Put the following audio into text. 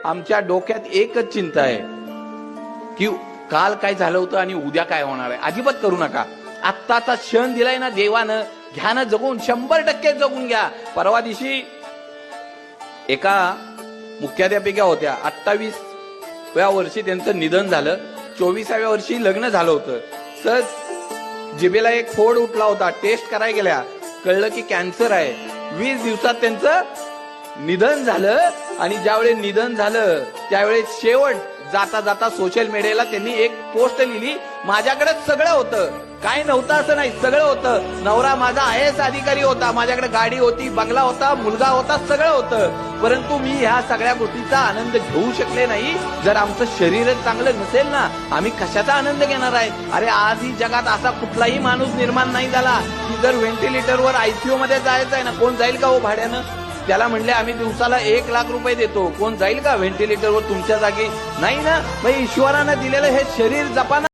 आमच्या डोक्यात एकच चिंता आहे की काल काय झालं होतं आणि उद्या काय होणार आहे. अजिबात करू नका. आत्ताचा क्षण दिलाय ना देवानं, घ्या ना जगून, 100% जगून घ्या. परवा दिवशी एका मुख्याध्यापिका होत्या, 28व्या वर्षी त्यांचं निधन झालं, 24व्या वर्षी लग्न झालं होतं. सहज जिभेला एक फोड उठला होता, टेस्ट करायला गेल्या, कळलं की कॅन्सर आहे. 20 दिवसात त्यांचं निधन झालं. आणि ज्यावेळेस निधन झालं त्यावेळेस शेवट जाता जाता सोशल मीडियाला त्यांनी एक पोस्ट लिहिली, माझ्याकडे सगळं होतं, काय नव्हतं असं नाही, सगळं होतं. नवरा माझा IAS अधिकारी होता, माझ्याकडे गाडी होती, बंगला होता, मुलगा होता, सगळं होतं, परंतु मी ह्या सगळ्या गोष्टीचा आनंद घेऊ शकले नाही. जर आमचं शरीरच चांगलं नसेल ना, आम्ही कशाचा आनंद घेणार आहे. अरे आजही जगात असा कुठलाही माणूस निर्माण नाही झाला की जर व्हेंटिलेटरवर ICU मध्ये जायचं आहे ना, कोण जाईल का हो भाड्यानं. त्याला म्हणले आम्ही दिवसाला 1 लाख रुपये देतो, कोण जाईल का व्हेंटिलेटरवर तुमच्या जागी. नाही ना. मग ईश्वरानं दिलेलं हे शरीर जपाना.